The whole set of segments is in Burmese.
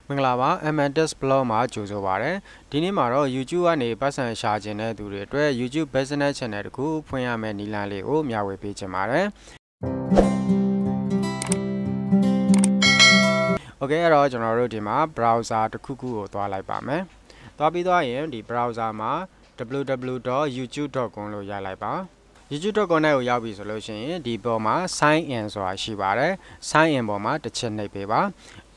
မင်္ဂလာပါ MNTS blog မှာကြိုဆိုပါရစေဒီနေ့မှာတော့ YouTube ကနေပတ်စံရှာခြင်းတဲ့သူတွေအတွက် YouTube business channel တခုဖွင့်ရမယ့်နည်းလမ်းလေးကိုမျှဝေပေးချင်ပါတယ်โอเคအဲ့တော့ကျွန်တော်တို့ဒီမှာ browser တစ်ခုခုကိုသွားလိုက်ပါမယ်သွားပြီးသွားရင်ဒီ browser မှာ www.youtube.com လို့ရိုက်လိုက်ပါ youtube.com နဲ့ကိုရောက်ပြီဆိုလို့ရှိရင်ဒီပေါ်မှာ sign in ဆိုတာရှိပါတယ် sign in ပေါ်မှာတစ်ချက်နှိပ်ပေးပါ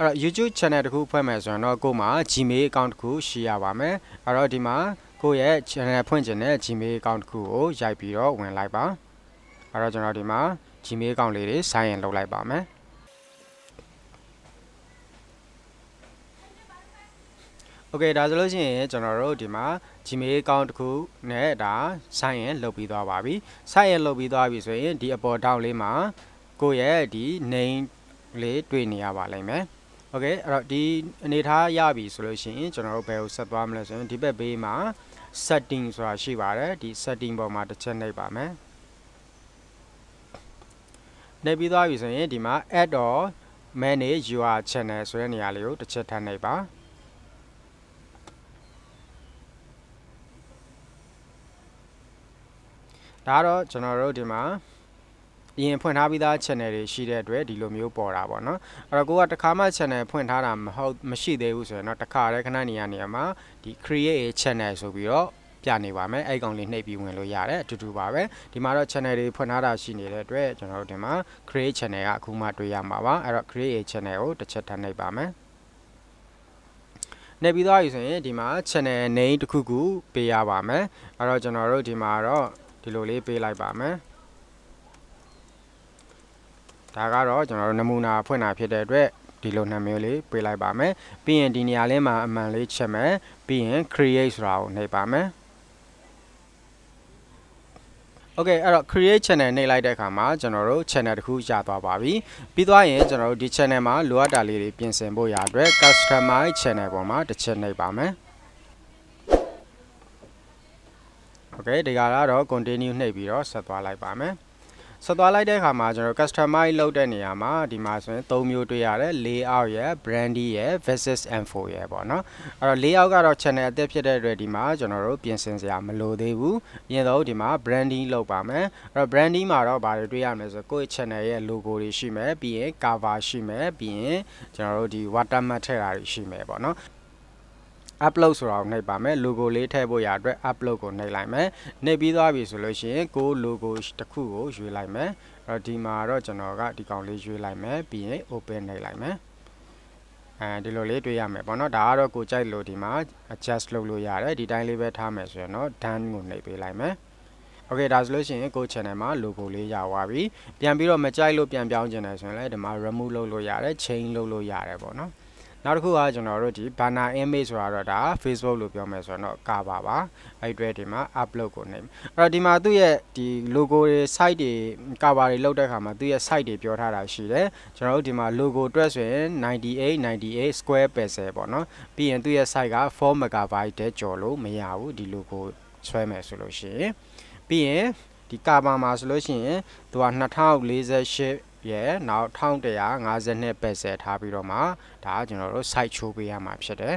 အဲ့တော့ YouTube channel တခုဖွင့်မယ်ဆိုရင်တော့ကို့မှာ Gmail account တခုရှိရပါမယ်အဲ့တော့ဒီမှာကိုယ့်ရဲ့ channel ဖွင့်ခြင်းနဲ့ Gmail account တခုကိုရိုက်ပြီးတော့ဝင်လိုက်ပါအဲ့တော့ကျွန်တော်ဒီမှာ Gmail account လေးတွေ sign in လုပ်လိုက်ပါမယ်โอเคဒါဆိုလို့ရှိရင်ကျွန်တော်တို့ဒီမှာ Gmail account တခုနဲ့ဒါ sign in လုပ်ပြီးသွားပါပြီ sign in လုပ်ပြီးသွားပြီဆိုရင်ဒီအပေါ်ထောက်လေးမှာကိုယ့်ရဲ့ဒီ name လေးတွေ့နေရပါလိမ့်မယ်โอเคအဲ့တော့ဒီအနေထားရပြီဆိုလို့ရှိရင်ကျွန်တော်တို့ဘယ်ကိုဆက်သွားမလဲဆိုရင်ဒီဘက်ဘေးမှာ setting ဆိုတာရှိပါတယ်ဒီ setting ပေါ်မှာတစ်ချက်နှိပ်ပါမယ်နှိပ်ပြီးသွားပြီဆိုရင်ဒီမှာ add or manage your channel ဆိုတဲ့နေရာလေးကိုတစ်ချက်ထပ်နှိပ်ပါဒါတော့ကျွန်တော်တို့ဒီမှာအရင်ဖွင့်ထားပြီးသား channel တွေရှိတဲ့အတွက်ဒီလိုမျိုးပေါ်တာပေါ့နော်အဲ့တော့ကိုကတစ်ခါမှ channel ဖွင့်ထားတာမရှိသေးဘူးဆိုရင်တော့တစ်ခါတည်းခဏနေရမှာဒီ create a channel ဆိုပြီးတော့ပြနေပါမယ်အဲ့ကောင်လေးနှိပ်ပြီးဝင်လို့ရတယ်အတူတူပါပဲဒီမှာတော့ channel တွေဖွင့်ထားတာရှိနေတဲ့အတွက်ကျွန်တော်တို့ဒီမှာ create channel ကအခုမှတွေ့ရမှာပါအဲ့တော့ create a channel ကိုတစ်ချက်ထပ်နှိပ်ပါမယ်နှိပ်ပြီးသွားပြီဆိုရင်ဒီမှာ channel name တစ်ခုခုပေးရပါမယ်အဲ့တော့ကျွန်တော်တို့ဒီမှာတော့ဒီလိုလေးပေးလိုက်ပါမယ်ဒါကတော့ကျွန်တော်တို့နမူနာဖွင့်တာဖြစ်တဲ့အတွက်ဒီလိုနာမည်လေးပေးလိုက်ပါမယ်ပြီးရင်ဒီနေရာလေးမှာအမှန်လေးချက်မယ်ပြီးရင် create ဆိုတာကိုနှိပ်ပါမယ်โอเคအဲ့တော့ create channel နှိပ်လိုက်တဲ့အခါမှာကျွန်တော်တို့ channel တစ်ခုရသွားပါပြီပြီးသွားရင်ကျွန်တော်တို့ဒီ channel မှာလိုအပ်တာလေးတွေပြင်ဆင်ဖို့ရအတွက် customize channel ပေါ်မှာတစ်ချက်နှိပ်ပါမယ်โอเคဒီကတော့ continue နှိပ်ပြီးတော့ဆက်သွားလိုက်ပါမယ်ဆက်သွားလိုက်တဲ့အခါမှာကျွန်တော် customize လုပ်တဲ့နေရာမှာဒီမှာဆိုရင်3မျိုးတွေ့ရတယ် layout ရယ် branding ရယ် versus info ရယ်ပေါ့နော်အဲ့တော့ layout ကတော့ channel အသစ်ဖြစ်တဲ့အတွက်ဒီမှာကျွန်တော်တို့ပြင်ဆင်စရာမလိုသေးဘူးအရင်ဆုံးဒီမှာ branding လုပ်ပါမယ်အဲ့တော့ branding မှာတော့ဗာတွေတွေ့ရမလဲဆိုကိုယ့် channel ရဲ့ logo တွေရှိမယ်ပြီးရင် cover ရှိမယ်ပြီးရင်ကျွန်တော်တို့ဒီ watermark ထည့်တာတွေရှိမယ်ပေါ့နော်upload ဆိုတာကိုနှိပ်ပါမယ် logo လေးထည့်ဖို့ရအတွက် upload ကိုနှိပ်လိုက်မယ်နှိပ်ပြီးသွားပြီဆိုလို့ရှိရင်ကို logo တစ်ခုကိုရွေးလိုက်မယ်အဲ့တော့ဒီမှာတော့ကျွန်တော်ကဒီကောင်လေးရွေးလိုက်မယ်ပြီးရင် open နှိပ်လိုက်မယ်ဒီလိုလေးတွေ့ရမယ်ပေါ့နော်ဒါကတော့ကိုကြိုက်လို့ဒီမှာ adjust လုပ်လို့ရတယ်ဒီတိုင်းလေးပဲထားမယ်ဆိုရင်တော့ done ကိုနှိပ်ပေးလိုက်မယ်โอเคဒါဆိုလို့ရှိရင်ကို channel မှာ logo လေးရသွားပြီပြန်ပြီးတော့မကြိုက်လို့ပြန်ပြောင်းချင်တယ်ဆိုရင်လည်းဒီမှာ remove လုပ်လို့ရတယ် change လုပ်လို့ရတယ်ပေါ့နော်နောက်တစ်ခုကကျွန်တော်တို့ဒီ banner image ဆိုတာတော့ဒါ Facebook လို့ပြောမယ်ဆိုတော့ကပါပါအဲ့အတွက်ဒီမှာ upload ကိုနှိပ်အဲ့တော့ဒီမှာသူ့ရဲ့ဒီ logo တွေ site တွေ cover တွေလောက်တဲ့အခါမှာသူ့ရဲ့ site တွေပြောထားတာရှိတယ်ကျွန်တော်တို့ဒီမှာ logo အတွက်ဆိုရင်98 square pixel ပေါ့နော်ပြီးရင်သူ့ရဲ့ site က4 megabyte တဲ့ကျော်လို့မရဘူးဒီ logo ဆွဲမယ်ဆိုလို့ရှိရင်ပြီးရင်ဒီ cover မှာဆိုလို့ရှိရင်သူက2048ရဲ့နောက်1152 pixel ထားပြီးတော့မှဒါကျွန်တော်တို့ site ချိုးပေးရမှာဖြစ်တယ်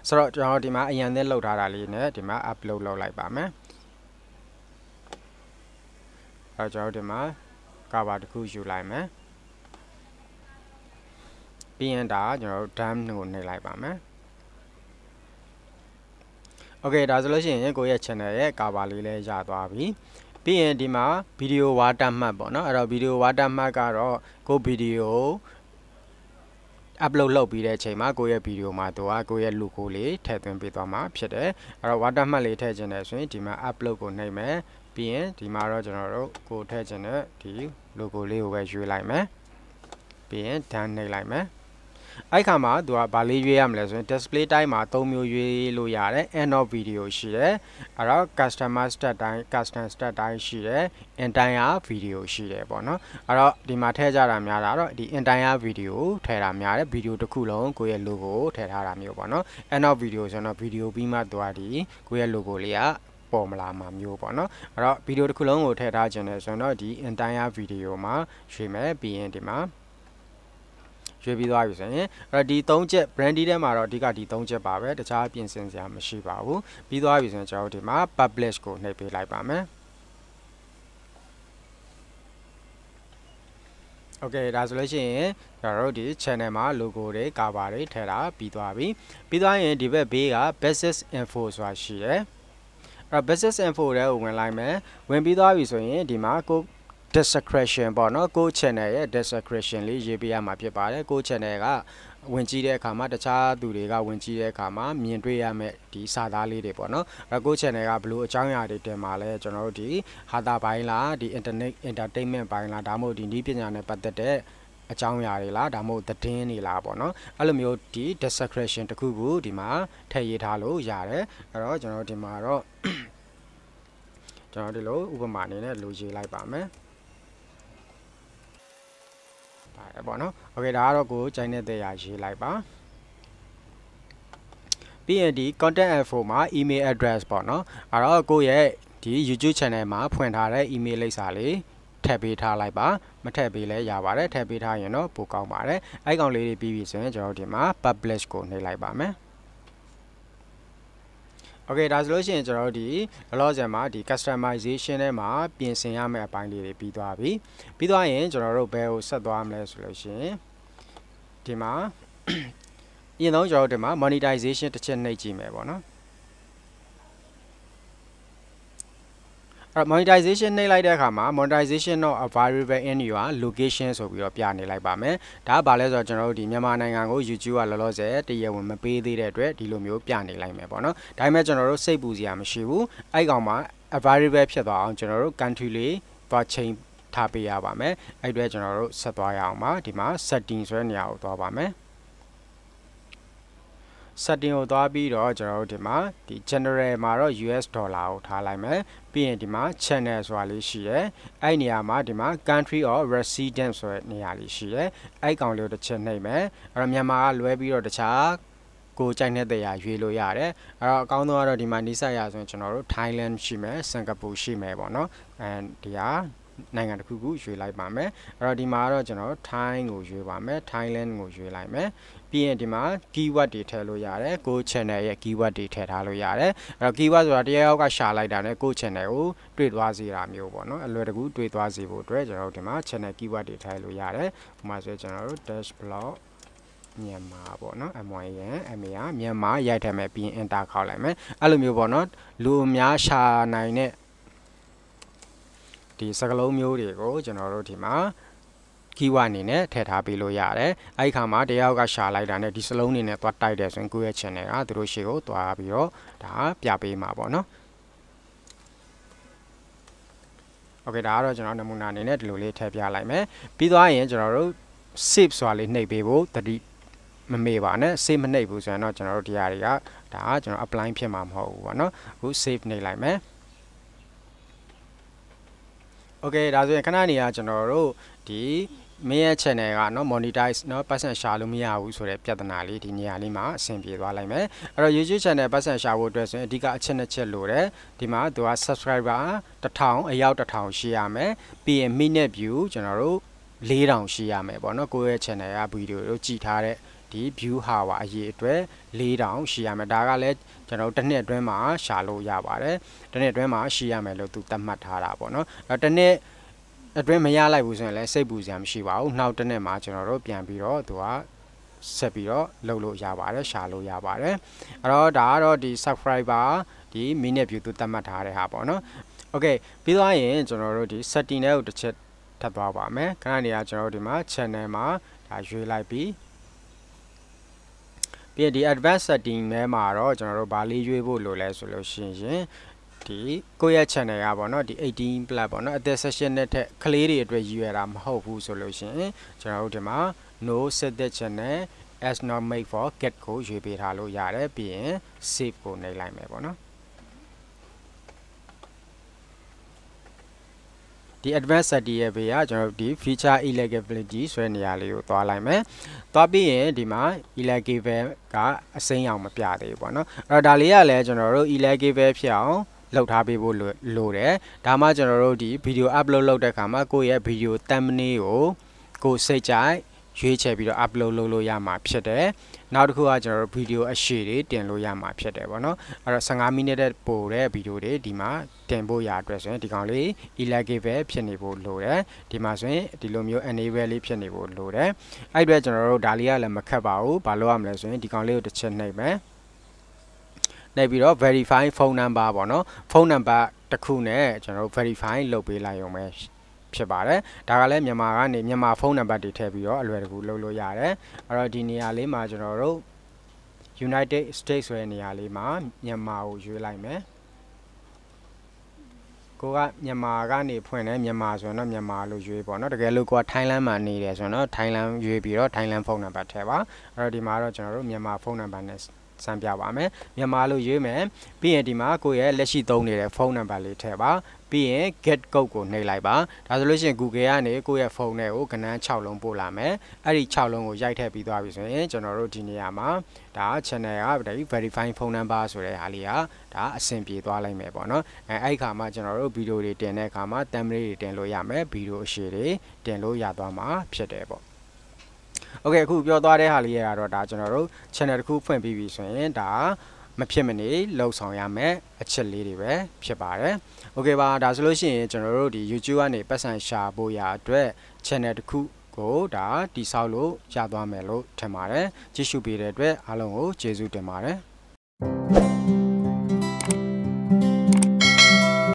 ဆိုတော့ကျွန်တော်ဒီမှာအရင်နဲ့လောက်ထားတာလေးနဲ့ဒီမှာ upload လုပ်လိုက်ပါမယ်အဲကျွန်တော်ဒီမှာ cover တစ်ခုယူလိုက်မယ်ပြီးရင်ဒါကျွန်တော်တို့ done ကိုနှိပ်လိုက်ပါမယ်โอเคဒါဆိုလို့ရှိရင်ကိုယ့်ရဲ့ channel ရဲ့ cover လေးလည်းရသွားပြီပြီးရင်ဒီမှာ video watermark ပေါ့နော်အဲ့တော့ video watermark ကတော့ကို video upload လုပ်ပြီးတဲ့အချိန်မှာကိုယ့်ရဲ့ video မှာသူကကိုယ့်ရဲ့ logo လေးထည့်သွင်းပေးသွားမှာဖြစ်တယ်အဲ့တော့ watermark လေးထည့်ခြင်းတယ်ဆိုရင်ဒီမှာ upload ကိုနှိပ်မယ်ပြီးရင်ဒီမှာတော့ကျွန်တော်တို့ကိုထည့်ခြင်းတဲ့ဒီ logo လေးကိုပဲရွေးလိုက်မယ်ပြီးရင် done နှိပ်လိုက်မယ်အဲ့ခါမှာသူကဗာလေးရွေးရမလဲဆိုရင် display type မှာ3မျိုးရွေးလို့ရတယ် end of video ရှိတယ်အဲ့တော့ customer stat တိုင်း custom stat တိုင်းရှိတယ် entire video ရှိတယ်ပေါ့နော်အဲ့တော့ဒီမှာထည့်ကြတာများတာတော့ဒီ entire video ထည့်တာများတယ် video တစ်ခုလုံးကိုယ့်ရဲ့ logo ကိုထည့်ထားတာမျိုးပေါ့နော် end of video ဆိုတော့ video ပြီးမှသူကဒီကိုယ့်ရဲ့ logo လေးကပေါ်မလာမှာမျိုးပေါ့နော်အဲ့တော့ video တစ်ခုလုံးကိုထည့်ထားခြင်းနဲ့ဆိုတော့ဒီ entire video မှာရွေးမယ်ပြီးရင်ဒီမှာ ရွေးပြီးသွားပြီဆိုရင်အဲ့ဒီ3ချက် brandy ထဲမှာတော့အဓိကဒီ3ချက်ပါပဲတခြားပြင်ဆင်စရာမရှိပါဘူးပြီးသွားပြီဆိုရင်ကျွန်တော်တို့ဒီမှာ publish ကိုနှိပ်ပေးလိုက်ပါမယ်โอเคဒါဆိုလို့ရှိရင်ကျွန်တော်တို့ဒီ channel မှာ logo တွေ cover တွေထည့်တာပြီးသွားပြီပြီးသွားရင်ဒီဘက်ဘေးက business info ဆိုတာရှိတယ်အဲ့ business info တွေကိုဝင်လိုက်မယ်ဝင်ပြီးသွားပြီဆိုရင်ဒီမှာကိုdescription ပေါ့နော်ကို channel ရဲ့ description လေးရေးပေးရမှာဖြစ်ပါတယ်ကို channel ကဝင်ကြည့်တဲ့အခါမှာတခြားသူတွေကဝင်ကြည့်တဲ့အခါမှာမြင်တွေ့ရမယ့်ဒီစာသားလေးတွေပေါ့နော်အဲ့ကို channel ကဘလို့အကြောင်းအရာတွေတင်มาလဲကျွန်တော်တို့ဒီဟာတာပိုင်းလားဒီ internet entertainment ပိုင်းလားဒါမှမဟုတ်ဒီနည်းပညာနဲ့ပတ်သက်တဲ့အကြောင်းအရာတွေလားဒါမှမဟုတ်သတင်းတွေလားပေါ့နော်အဲ့လိုမျိုးဒီ description တစ်ခုခုဒီမှာထည့်ရေးထားလို့ရတယ်အဲ့တော့ကျွန်တော်ဒီမှာတော့ကျွန်တော်ဒီလိုဥပမာအနေနဲ့လိုရေးလိုက်ပါမယ်ပေါ့နော်โอเคဒါကတော့ကိုကြိုင်းတဲ့ရာရေးလိုက်ပါပြီးရင်ဒီ contact info မှာ email address ပေါ့နော်အဲ့တော့ကိုရဲ့ဒီ YouTube channel မှာဖွင့်ထားတဲ့ email လိပ်စာလေးထည့်ပေးထားလိုက်ပါမထည့်ပေးလဲရပါတယ်ထည့်ပေးထားရင်တော့ပိုကောင်းပါတယ်အဲ့ကောင်လေးတွေပြီးပြီဆိုရင်ကျွန်တော်တို့ဒီမှာ publish ကိုနှိပ်လိုက်ပါမယ်โอเคဒါဆိုလို့ရှိရင်ကျွန်တော်တို့ဒီလောလောဆယ်မှာဒီ customization ထဲမှာပြင်ဆင်ရမယ့်အပိုင်းလေးတွေပြီးသွားပြီပြီးသွားရင်ကျွန်တော်တို့ဘယ်ကိုဆက်သွားမလဲဆိုလို့ရှိရင်ဒီမှာအရင်ဆုံးကျွန်တော်တို့ဒီမှာ monetization တစ်ချက်နှိပ်ကြည့်မယ်ပေါ့နော်အဲ့ monetization နှိပ်လိုက်တဲ့အခါမှာ monetization of a variable in your location ဆိုပြီးတော့ပြနေလိုက်ပါမယ်ဒါကဘာလဲဆိုတော့ကျွန်တော်တို့ဒီမြန်မာနိုင်ငံကို YouTube ကလောလောဆယ်တရားဝင်မပေးသေးတဲ့အတွက်ဒီလိုမျိုးပြနေလိုက်မယ်ပေါ့နော်ဒါပေမဲ့ကျွန်တော်တို့စိတ်ပူစရာမရှိဘူးအဲ့ကောင်မှာ a variable ဖြစ်သွားအောင်ကျွန်တော်တို့ country လေးသွားချိန်ထားပေးရပါမယ်အဲ့အတွက်ကျွန်တော်တို့ဆက်သွားရအောင်ပါဒီမှာ setting ဆိုတဲ့နေရာကိုသွားပါမယ်setting ကိုသွားပြီးတော့ကျွန်တော်တို့ဒီမှာဒီ general မှာတော့ US dollar ကိုထားလိုက်မယ်ပြီးရင်ဒီမှာ channel ဆိုတာလေးရှိရဲအဲ့နေရာမှာဒီမှာ country or resident ဆိုတဲ့နေရာလေးရှိရဲအဲ့ကောင်လေးကိုတစ်ချက်နှိပ်မယ်အဲ့တော့မြန်မာကလွဲပြီးတော့တခြားကိုကြိုက်တဲ့ရာရွေးလို့ရတယ်အဲ့တော့အကောင်းဆုံးကတော့ဒီမှာနီးစပ်ရဆိုရင်ကျွန်တော်တို့ Thailand ရှိမယ်စင်ကာပူရှိမယ်ပေါ့နော်ဒီဟာနိုင်ငံတစ်ခုခုရွေးလိုက်ပါမယ်အဲ့တော့ဒီမှာတော့ကျွန်တော် Thai ကိုရွေးပါမယ် Thailand ကိုရွေးလိုက်မယ်ပြီးရင်ဒီမှာ keyword တွေထည့်လို့ရတယ်ကို channel ရဲ့ keyword တွေထည့်ထားလို့ရတယ်အဲ့တော့ keyword ဆိုတာတယောက်ကရှာလိုက်တာနဲ့ကို channel ကိုတွေ့သွားစေတာမျိုးပေါ့နော်အလွယ်တကူတွေ့သွားစေဖို့အတွက်ကျွန်တော်တို့ဒီမှာ channel keyword တွေထည့်လို့ရတယ်ဥပမာဆိုကျွန်တော်တို့ dash blog မြန်မာပေါ့နော် MYN မြန်မာရိုက်ထည့်မယ်ပြီးရင် enter ခေါက်လိုက်မယ်အဲ့လိုမျိုးပေါ့နော်လူအများရှာနိုင်တဲ့ဒီစကားလုံးမျိုးတွေကိုကျွန်တော်တို့ဒီမှာ keyword အနေနဲ့ထည့်ထားပေးလို့ရတယ်အဲ့ဒီခါမှာတယောက်ကရှာလိုက်တာနဲ့ဒီစလုံးတွေနဲ့သွားတိုက်တယ်ဆိုရင်ကိုယ့်ရဲ့ channel ကသူတို့ရှေ့ကိုသွားပြီးတော့ဒါပြပေးမှာပေါ့နော်โอเคဒါကတော့ကျွန်တော်နမူနာအနေနဲ့ဒီလိုလေးထည့်ပြလိုက်မယ်ပြီးသွားရင်ကျွန်တော်တို့ save ဆိုတာလေးနှိပ်ပေးဖို့တတိမမေ့ပါနဲ့ save မနှိပ်ဘူးဆိုရင်တော့ကျွန်တော်တို့ဒီဟာတွေကဒါကကျွန်တော် apply ဖြစ်မှာမဟုတ်ဘူးပေါ့နော်အခု save နှိပ်လိုက်မယ်โอเคဒါဆိုရင်ခဏနေရကျွန်တော်တို့ဒီမင်းရဲ့ channel ကเนาะ monetize เนาะပတ်စံရှာလို့မရဘူးဆိုတဲ့ပြဿနာလေးဒီနေရာလေးမှာအဆင်ပြေသွားလိုက်မယ်အဲ့တော့ YouTube channel ပတ်စံရှာဖို့အတွက်ဆိုရင်အဓိကအချက်နှစ်ချက်လိုတယ်ဒီမှာသူက subscriber 1000အယောက်1000ရှိရမယ်ပြီးရင် minute view ကျွန်တော်တို့4000ရှိရမယ်ပေါ့เนาะကိုယ့်ရဲ့ channel က video ကိုကြည့်ထားတဲ့ဒီ view hour အရေးအတွက်4000ရှိရမယ်ဒါကလည်းကျွန်တော်တို့တစ်နှစ်အတွင်းမှာရှာလို့ရပါတယ်တစ်နှစ်အတွင်းမှာရှိရမယ်လို့သူသတ်မှတ်ထားတာပေါ့เนาะအဲ့တစ်နှစ်အတွင်းမရလိုက်ဘူးဆိုရင်လည်းစိတ်ပူစရာမရှိပါဘူးနောက်တစ်နေ့မှာကျွန်တော်တို့ပြန်ပြီးတော့သူကဆက်ပြီးတော့လုပ်လို့ရပါတယ်ရှာလို့ရပါတယ်အဲ့တော့ဒါကတော့ဒီ subscriber ဒီ minute view သူသတ်မှတ်ထားတဲ့ဟာပေါ့နော်โอเคပြီးသွားရင်ကျွန်တော်တို့ဒီ setting တွေကိုတစ်ချက်ထပ်သွားပါမယ်ခဏနေရာကျွန်တော်တို့ဒီမှာ channel မှာဒါရွေးလိုက်ပြီးပြီးဒီ advanced setting ထဲမှာတော့ကျွန်တော်တို့ဗာလေးရွေးဖို့လိုလဲဆိုလို့ရှိရင်ဒီကိုယ့်ရဲ့ channel ကပေါ့နော်ဒီ18 plus ပေါ့နော်အသက် session နဲ့ထက်ကလေးတွေအတွက်ရည်ရွယ်တာမဟုတ်ဘူးဆိုလို့ရှိရင်ကျွန်တော်တို့ဒီမှာ no set the channel as not made for get ကိုရွေးပေးထားလို့ရတယ်ပြီးရင် save ကိုနှိပ်လိုက်မယ်ပေါ့နော်ဒီ advanced setting ရဲ့ဘေးကကျွန်တော်တို့ဒီ feature eligibility ဆိုတဲ့နေရာလေးကိုသွားလိုက်မယ်သွားပြီးရင်ဒီမှာ eligible ကအစိမ်းအောင်မပြသေးဘူးပေါ့နော်အဲ့တော့ဒါလေးကလည်းကျွန်တော်တို့ eligible ဖြစ်အောင်လောက်ထားပေးဖို့လိုတယ်ဒါမှကျွန်တော်တို့ဒီ video upload လုပ်တဲ့အခါမှာကိုယ့်ရဲ့ video thumbnail ကိုစိတ်ကြိုက် ရွေးချယ်ပြီးတော့ upload လုပ်လို့ရမှာဖြစ်တယ်နောက်တစ်ခုကကျွန်တော်တို့ video အရှည်တွေတင်လို့ရမှာဖြစ်တယ်ပေါ့နော်အဲ့တော့15 မိနစ်တဲ့ပို့တဲ့ video တွေဒီမှာတင်ဖို့ရအတွက်ဆိုရင်ဒီကောင်လေး elegable ဖြစ်နေဖို့လိုတယ်ဒီမှာဆိုရင်ဒီလိုမျိုး enable လေးဖြစ်နေဖို့လိုတယ်အဲ့အတွက်ကျွန်တော်တို့ဒါလေးကလည်းမခက်ပါဘူးဘာလို့ရမလဲဆိုရင်ဒီကောင်လေးကိုတစ်ချက်နှိပ်မယ်နှိပ်ပြီးတော့ verify phone number ပေါ့နော် phone number တစ်ခုနဲ့ကျွန်တော်တို့ verify လုပ်ပေးလိုက်ရုံပဲဖြစ်ပါတယ်ဒါကလည်းမြန်မာကနေမြန်မာဖုန်းနံပါတ်တွေထည့်ပြီးတော့အလွယ်တကူလုပ်လို့ရတယ်အဲ့တော့ဒီနေရာလေးမှာကျွန်တော်တို့ United States ဆိုတဲ့နေရာလေးမှာမြန်မာကိုရွေးလိုက်မယ်ကိုကမြန်မာကနေဖွင့်တယ်မြန်မာဆိုရင်တော့မြန်မာလို့ရွေးပေါ့နော်တကယ်လို့ကိုကထိုင်းလန်းမှာနေတယ်ဆိုတော့ထိုင်းလန်းရွေးပြီးတော့ထိုင်းလန်းဖုန်းနံပါတ်ထည့်ပါအဲ့တော့ဒီမှာတော့ကျွန်တော်တို့မြန်မာဖုန်းနံပါတ်နဲ့စမ်းပြပါမယ်မြန်မာလို့ရွေးမယ်ပြီးရင်ဒီမှာကိုယ့်ရဲ့လက်ရှိသုံးနေတဲ့ဖုန်းနံပါတ်လေးထည့်ပါပြီးရင် get code ကိုနှိပ်လိုက်ပါဒါဆိုလို့ရှိရင် Google ကနေကိုယ့်ရဲ့ဖုန်းထဲကိုကဏ္ဍ6လုံးပို့လာမယ်အဲ့ဒီ6လုံးကိုရိုက်ထည့်ပြီးသွားပြီဆိုရင်ကျွန်တော်တို့ဒီနေရာမှာဒါ channel က verify phone number ဆိုတဲ့ဟာလေးကဒါအဆင်ပြေသွားလိုက်မယ်ပေါ့နော်အဲ့ခါမှာကျွန်တော်တို့ဗီဒီယိုတွေတင်တဲ့အခါမှာ thumbnail တွေတင်လို့ရမယ်ဗီဒီယိုအရှည်တွေတင်လို့ရသွားမှာဖြစ်တယ်ပေါ့โอเคအခုပြောသွားတဲ့ဟာလေးရတော့ဒါကျွန်တော်တို့ channel တစ်ခုဖွင့်ပြီးပြီဆိုရင်ဒါမဖြစ်မနေလှုပ်ဆောင်ရမယ်အချက်လေးတွေပဲဖြစ်ပါတယ်โอเคပါဒါဆိုလို့ရှိရင်ကျွန်တော်တို့ဒီ YouTube ကနေပတ်စံရှာဖို့ရအတွက် channel တစ်ခုကိုဒါတိဆောက်လို့ရသွားမယ်လို့ထင်ပါတယ်ကြည့်ရှုပေးတဲ့အတွက်အားလုံးကိုကျေးဇူးတင်ပါတယ်